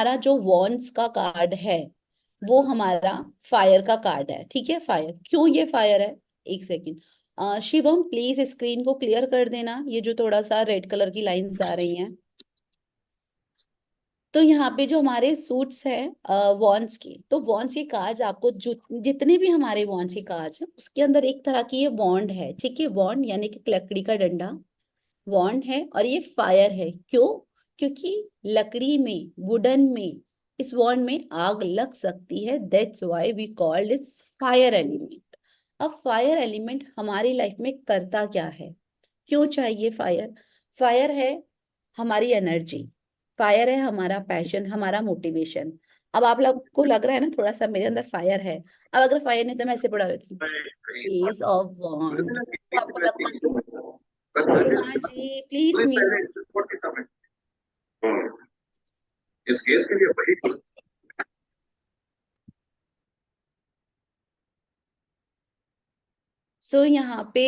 हमारा जो वॉन्ड्स का कार्ड है वो हमारा फायर का कार्ड है। ठीक है, फायर, क्यों ये फायर है? एक सेकेंड, शिवम प्लीज स्क्रीन को क्लियर कर देना, ये जो थोड़ा सा रेड कलर की लाइंस आ रही हैं। तो यहाँ पे जो हमारे सूट्स हैं वॉन्स के, तो वॉन्स के कार्ड्स आपको जो जितने भी हमारे वॉन्स के कार्ड्स हैं उसके अंदर एक तरह की ये बॉन्ड है। ठीक है, बॉन्ड यानी कि लकड़ी का डंडा वॉन्ड है, और ये फायर है। क्यों? क्योंकि लकड़ी में, वुडन में, इस वॉन्ड में आग लग सकती है। That's why we called it's fire element. अब फायर एलिमेंट हमारी लाइफ में करता क्या है? क्यों चाहिए फायर? फायर है हमारी एनर्जी, फायर है हमारा पैशन, हमारा मोटिवेशन। अब आप लोग को लग रहा है ना थोड़ा सा मेरे अंदर फायर है। अब अगर फायर नहीं तो मैं ऐसे पढ़ा रही थी, एस ऑफ वॉन्ड। आपको लगता है कुमार जी प्लीज म्यूट। इस केस के लिए वही। सो यहाँ पे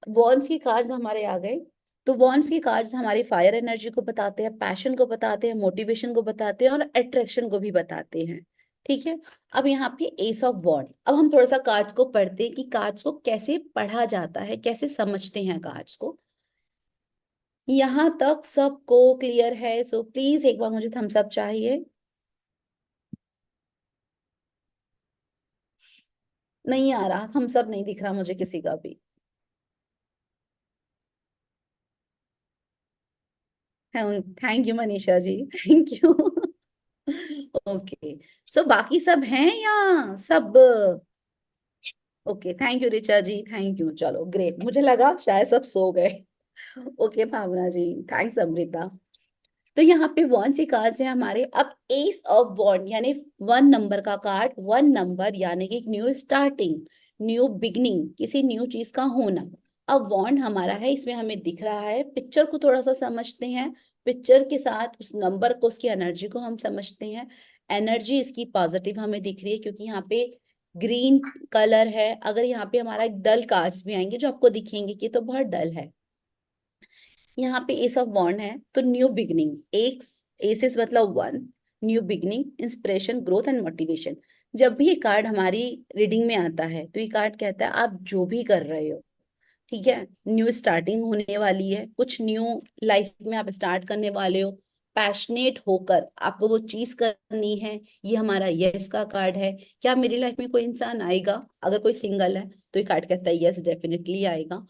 वॉन्स की कार्ड्स हमारे आ गए। तो वॉन्स की कार्ड्स हमारी फायर एनर्जी को बताते हैं, पैशन को बताते हैं, मोटिवेशन को बताते हैं और अट्रैक्शन को भी बताते हैं। ठीक है, अब यहाँ पे एस ऑफ वॉन्ड। अब हम थोड़ा सा कार्ड्स को पढ़ते हैं कि कार्ड्स को कैसे पढ़ा जाता है, कैसे समझते हैं कार्ड्स को। यहाँ तक सबको क्लियर है? सो प्लीज एक बार मुझे थम्स अप चाहिए। नहीं आ रहा थम्स अप, नहीं दिख रहा मुझे किसी का भी। Thank you Manisha ji, thank you. Okay, so बाकी सब हैं या सब? Okay, thank you Richa ji, thank you. चलो ग्रेट, मुझे लगा शायद सब सो गए। Okay Bhavna ji, thanks Amrita. तो यहाँ पे वन सी कार्ड्स है हमारे। अब एस ऑफ वॉन्ड यानी वन नंबर का कार्ड, वन नंबर यानी कि न्यू स्टार्टिंग, न्यू बिगनिंग, किसी न्यू चीज का होना। अब वॉन्ड हमारा है, इसमें हमें दिख रहा है। पिक्चर को थोड़ा सा समझते हैं, पिक्चर के साथ उस नंबर को, उसकी एनर्जी को हम समझते हैं। एनर्जी इसकी पॉजिटिव हमें दिख रही है क्योंकि यहाँ पे ग्रीन कलर है। अगर यहाँ पे हमारा एक डल कार्ड्स भी आएंगे जो आपको दिखेंगे कि ये तो बहुत डल है। यहाँ पे एस ऑफ वॉन्ड है तो न्यू बिगनिंग, एक एसेस मतलब one, new beginning, inspiration, growth and motivation. जब भी ये कार्ड हमारी रीडिंग में आता है तो ये कार्ड कहता है आप जो भी कर रहे हो, ठीक है, न्यू स्टार्टिंग होने वाली है, कुछ न्यू लाइफ में आप स्टार्ट करने वाले हो। पैशनेट होकर आपको वो चीज करनी है, ये हमारा यस का कार्ड है। क्या मेरी लाइफ में कोई इंसान आएगा? अगर कोई सिंगल है तो ये कार्ड कहता है यस डेफिनेटली आएगा।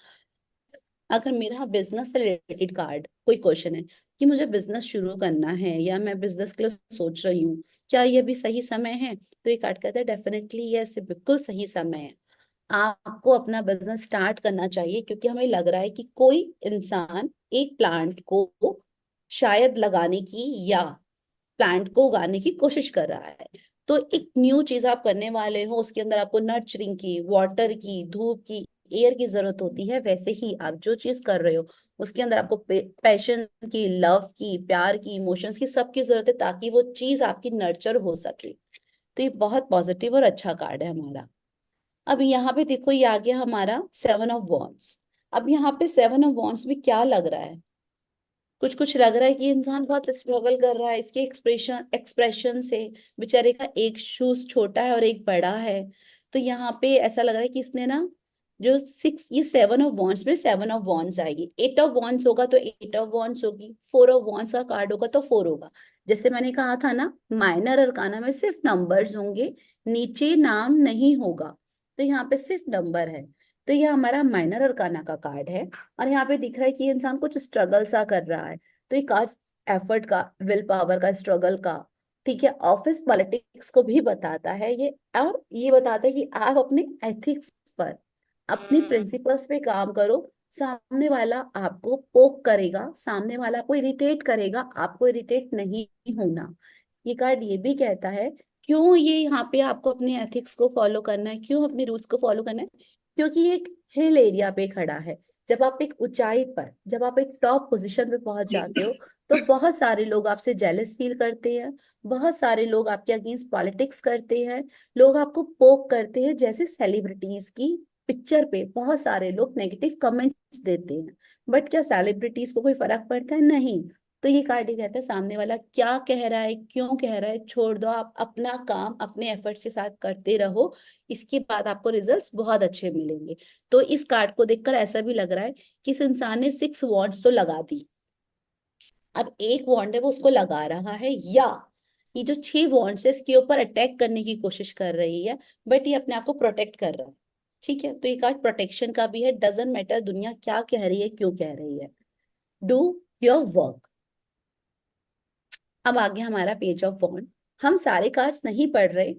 अगर मेरा बिजनेस से रिलेटेड कार्ड कोई क्वेश्चन है कि मुझे बिजनेस शुरू करना है या मैं बिजनेस के लिए सोच रही हूँ, क्या ये भी सही समय है? तो ये कार्ड कहता है डेफिनेटली यस, बिल्कुल सही समय है, आपको अपना बिजनेस स्टार्ट करना चाहिए। क्योंकि हमें लग रहा है कि कोई इंसान एक प्लांट को शायद लगाने की या प्लांट को उगाने की कोशिश कर रहा है। तो एक न्यू चीज आप करने वाले हो, उसके अंदर आपको नर्चरिंग की, वाटर की, धूप की, एयर की जरूरत होती है। वैसे ही आप जो चीज कर रहे हो उसके अंदर आपको पैशन की, लव की, प्यार की, इमोशंस की, सबकी जरूरत है ताकि वो चीज आपकी नर्चर हो सके। तो ये बहुत पॉजिटिव और अच्छा कार्ड है हमारा। अब यहाँ पे देखो, ये आ गया हमारा सेवन ऑफ वॉन्ड्स। अब यहाँ पे सेवन ऑफ वॉन्ड्स में क्या लग रहा है? कुछ कुछ लग रहा है कि इंसान बहुत स्ट्रगल कर रहा है इसके एक्सप्रेशन से। बेचारे का एक शूज छोटा है और एक बड़ा है। तो यहाँ पे ऐसा लग रहा है कि इसने ना, जो सिक्स, ये सेवन ऑफ वॉन्ड्स में सेवन ऑफ वॉन्ड्स आएगी, एट ऑफ वॉन्ड्स होगा तो एट ऑफ वॉन्ड्स होगी, फोर ऑफ वॉन्ड्स का कार्ड होगा तो फोर होगा। जैसे मैंने कहा था ना, माइनर अरकाना में सिर्फ नंबर्स होंगे, नीचे नाम नहीं होगा। तो यहाँ पे सिर्फ नंबर है। तो ये हमारा माइनर अरकाना का कार्ड है। और यहाँ पे दिख रहा है कि ये इंसान कुछ स्ट्रगल सा कर रहा है। तो ये कार्ड एफर्ट का, विल पावर का, स्ट्रगल का, ठीक है, ऑफिस पॉलिटिक्स को भी बताता है ये। और ये बताता है कि आप अपने एथिक्स पर, अपने प्रिंसिपल्स पे काम करो। सामने वाला आपको पोक करेगा, सामने वाला आपको इरिटेट करेगा, आपको इरिटेट नहीं होना। ये कार्ड ये भी कहता है, क्यों ये यहाँ पे आपको अपने एथिक्स को फॉलो करना है, क्यों अपने रूल्स को फॉलो करना है? क्योंकि ये एक हिल एरिया पे खड़ा है। जब आप एक ऊंचाई पर, जब आप एक टॉप पोजीशन पे पहुंच जाते हो तो बहुत सारे लोग आपसे जेलस फील करते हैं, बहुत सारे लोग आपके अगेंस्ट पॉलिटिक्स करते हैं, लोग आपको पोक करते हैं। जैसे सेलिब्रिटीज की पिक्चर पे बहुत सारे लोग नेगेटिव कमेंट्स देते हैं, बट क्या सेलिब्रिटीज को कोई फर्क पड़ता है? नहीं। तो ये कार्ड ये कहता है सामने वाला क्या कह रहा है, क्यों कह रहा है, छोड़ दो, आप अपना काम अपने एफर्ट्स के साथ करते रहो, इसके बाद आपको रिजल्ट्स बहुत अच्छे मिलेंगे। तो इस कार्ड को देखकर ऐसा भी लग रहा है कि इस इंसान ने 6 वॉन्ड्स तो लगा दी, अब एक वॉन्ड है वो उसको लगा रहा है, या ये जो 6 वॉन्ड्स है इसके ऊपर अटैक करने की कोशिश कर रही है, बट ये अपने आप को प्रोटेक्ट कर रहा है। ठीक है, तो ये कार्ड प्रोटेक्शन का भी है। डजेंट मैटर दुनिया क्या कह रही है, क्यों कह रही है, डू योर वर्क। अब आ गया हमारा पेज ऑफ वॉन्ड। हम सारे कार्ड्स नहीं पढ़ रहे,